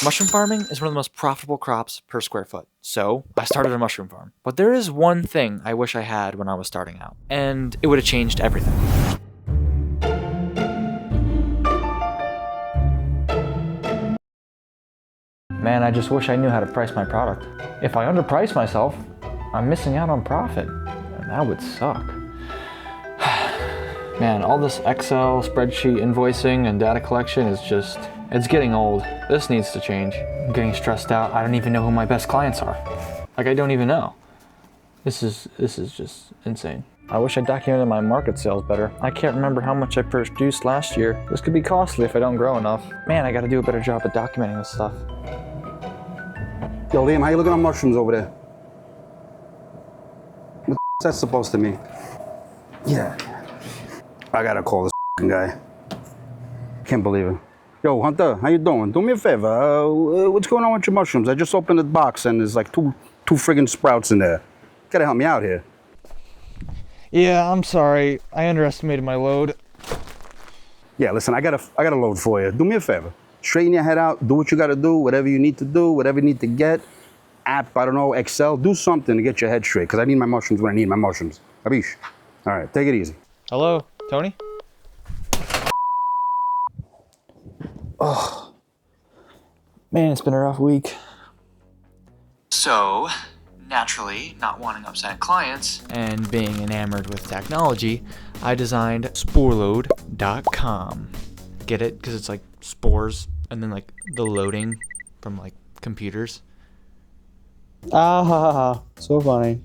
Mushroom farming is one of the most profitable crops per square foot, so I started a mushroom farm. But there is one thing I wish I had when I was starting out, and it would have changed everything. Man, I just wish I knew how to price my product. If I underprice myself, I'm missing out on profit, and that would suck. Man, all this Excel, spreadsheet, invoicing, and data collection is just, it's getting old. This needs to change. I'm getting stressed out. I don't even know who my best clients are. Like, I don't even know. This is just insane. I wish I documented my market sales better. I can't remember how much I produced last year. This could be costly if I don't grow enough. Man, I gotta do a better job at documenting this stuff. Yo, Liam, how you looking on mushrooms over there? What that's supposed to mean? Yeah. I gotta call this guy. Can't believe it. Yo, Hunter, how you doing? Do me a favor. What's going on with your mushrooms? I just opened the box and there's like two friggin' sprouts in there. Gotta help me out here. Yeah, I'm sorry. I underestimated my load. Yeah, listen, I got a load for you. Do me a favor. Straighten your head out. Do what you gotta do. Whatever you need to do. Whatever you need to get. App, I don't know, Excel. Do something to get your head straight. Because I need my mushrooms when I need my mushrooms. Abish. All right, take it easy. Hello, Tony? Oh, man, it's been a rough week. So, naturally, not wanting to upset clients and being enamored with technology, I designed SporeLoad.com. Get it? Because it's like spores and then like the loading from like computers. Ah ha ha ha, so funny.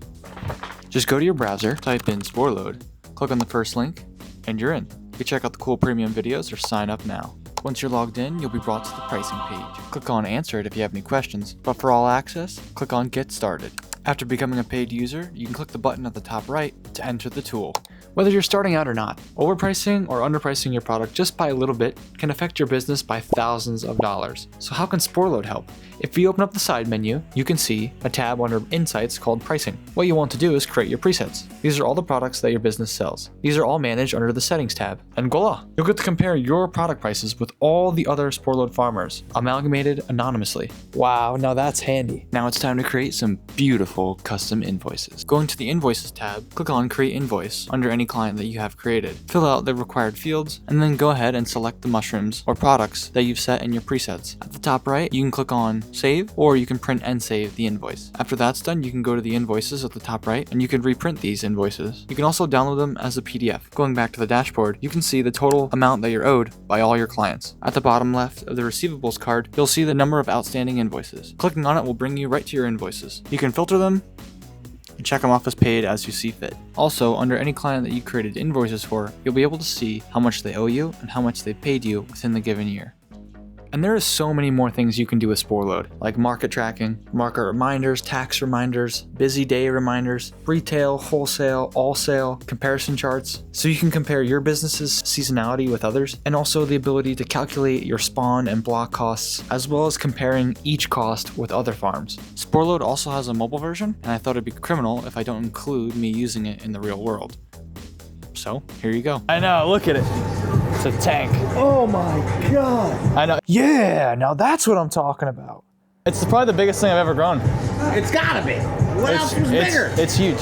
Just go to your browser, type in SporeLoad, click on the first link, and you're in. You can check out the cool premium videos or sign up now. Once you're logged in, you'll be brought to the pricing page. Click on Answer it if you have any questions, but for all access, click on Get Started. After becoming a paid user, you can click the button at the top right to enter the tool. Whether you're starting out or not, overpricing or underpricing your product just by a little bit can affect your business by thousands of dollars. So how can SporeLoad help? If you open up the side menu, you can see a tab under Insights called Pricing. What you want to do is create your presets. These are all the products that your business sells. These are all managed under the Settings tab. And voila! You'll get to compare your product prices with all the other SporeLoad farmers, amalgamated anonymously. Wow, now that's handy. Now it's time to create some beautiful custom invoices. Going to the Invoices tab, click on Create Invoice under any client that you have created. Fill out the required fields, and then go ahead and select the mushrooms or products that you've set in your presets. At the top right, you can click on Save, or you can print and save the invoice. After that's done, you can go to the invoices at the top right, and you can reprint these invoices. You can also download them as a PDF. Going back to the dashboard, you can see the total amount that you're owed by all your clients. At the bottom left of the receivables card, you'll see the number of outstanding invoices. Clicking on it will bring you right to your invoices. You can filter them and check them off as paid as you see fit. Also, under any client that you created invoices for, you'll be able to see how much they owe you and how much they paid you within the given year. And there is so many more things you can do with SporeLoad, like market tracking, market reminders, tax reminders, busy day reminders, retail, wholesale, all sale, comparison charts, so you can compare your business's seasonality with others, and also the ability to calculate your spawn and block costs, as well as comparing each cost with other farms. SporeLoad also has a mobile version, and I thought it'd be criminal if I don't include me using it in the real world. So, here you go. I know, look at it. It's a tank. Oh my God. I know. Yeah, now that's what I'm talking about. It's probably the biggest thing I've ever grown. It's gotta be. What else was bigger? It's huge.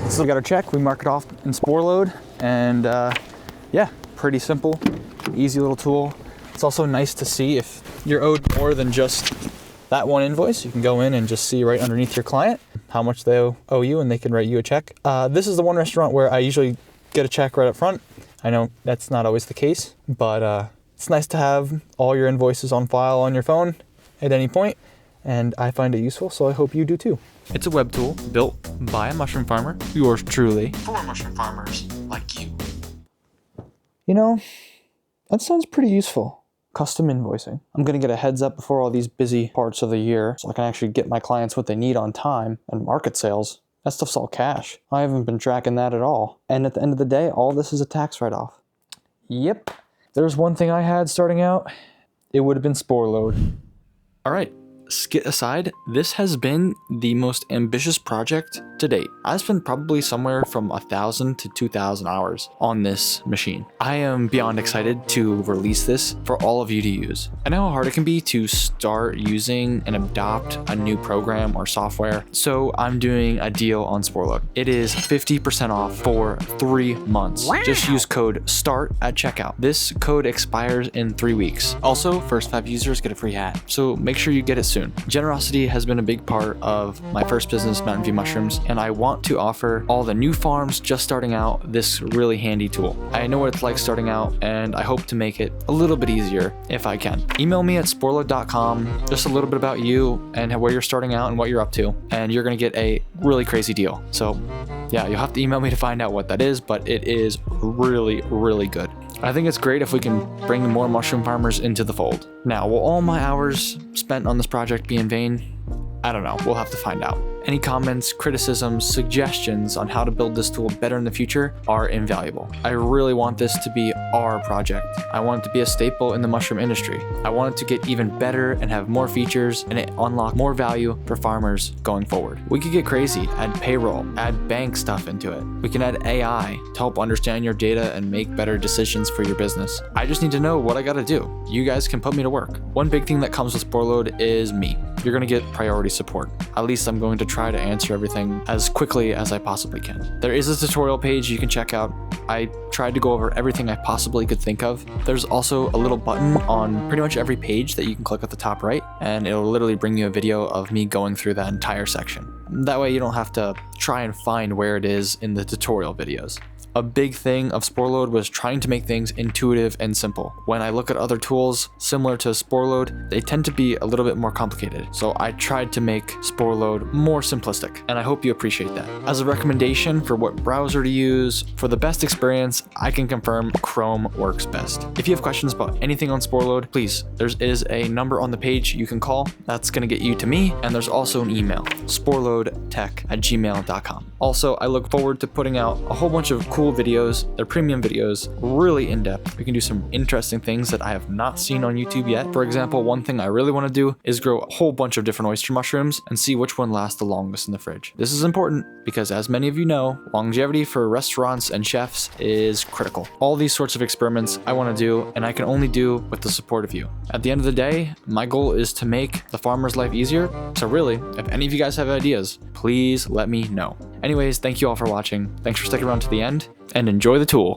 So we got our check, we mark it off in SporeLoad, and yeah, pretty simple, easy little tool. It's also nice to see if you're owed more than just that one invoice. You can go in and just see right underneath your client how much they owe you, and they can write you a check. This is the one restaurant where I usually get a check right up front. I know that's not always the case, but it's nice to have all your invoices on file on your phone at any point, and I find it useful, so I hope you do too. It's a web tool built by a mushroom farmer, yours truly, for mushroom farmers like you. You know, that sounds pretty useful. Custom invoicing. I'm gonna get a heads up before all these busy parts of the year, so I can actually get my clients what they need on time. And market sales, that stuff's all cash. I haven't been tracking that at all. And at the end of the day, all this is a tax write-off. Yep. If there's one thing I had starting out, it would have been SporeLoad. All right, skit aside, this has been the most ambitious project to date, I spent probably somewhere from 1,000 to 2,000 hours on this machine. I am beyond excited to release this for all of you to use. I know how hard it can be to start using and adopt a new program or software, so I'm doing a deal on SporeLoad. It is 50% off for 3 months. Wow. Just use code START at checkout. This code expires in 3 weeks. Also, first 5 users get a free hat, so make sure you get it soon. Generosity has been a big part of my first business, Mountain View Mushrooms, and I want to offer all the new farms just starting out this really handy tool. I know what it's like starting out, and I hope to make it a little bit easier if I can. Email me at sporeload.com, just a little bit about you and where you're starting out and what you're up to, and you're gonna get a really crazy deal. So yeah, you'll have to email me to find out what that is, but it is really, really good. I think it's great if we can bring more mushroom farmers into the fold. Now, will all my hours spent on this project be in vain? I don't know, we'll have to find out. Any comments, criticisms, suggestions on how to build this tool better in the future are invaluable. I really want this to be our project. I want it to be a staple in the mushroom industry. I want it to get even better and have more features and it unlock more value for farmers going forward. We could get crazy, add payroll, add bank stuff into it. We can add AI to help understand your data and make better decisions for your business. I just need to know what I gotta do. You guys can put me to work. One big thing that comes with SporeLoad is me. You're gonna get priority support. At least I'm going to try to answer everything as quickly as I possibly can. There is a tutorial page you can check out. I tried to go over everything I possibly could think of. There's also a little button on pretty much every page that you can click at the top right, and it'll literally bring you a video of me going through that entire section. That way you don't have to try and find where it is in the tutorial videos. A big thing of SporeLoad was trying to make things intuitive and simple. When I look at other tools similar to SporeLoad, they tend to be a little bit more complicated. So I tried to make SporeLoad more simplistic, and I hope you appreciate that. As a recommendation for what browser to use, for the best experience, I can confirm Chrome works best. If you have questions about anything on SporeLoad, please, there is a number on the page you can call. That's gonna get you to me, and there's also an email, sporeloadtech@gmail.com. Also, I look forward to putting out a whole bunch of cool videos. They're premium videos, really in-depth. We can do some interesting things that I have not seen on YouTube yet. For example, one thing I really want to do is grow a whole bunch of different oyster mushrooms and see which one lasts the longest in the fridge. This is important because, as many of you know, longevity for restaurants and chefs is critical. All these sorts of experiments I want to do, and I can only do with the support of you. At the end of the day, my goal is to make the farmer's life easier. So really, if any of you guys have ideas, please let me know. Anyways, thank you all for watching. Thanks for sticking around to the end, and enjoy the tool.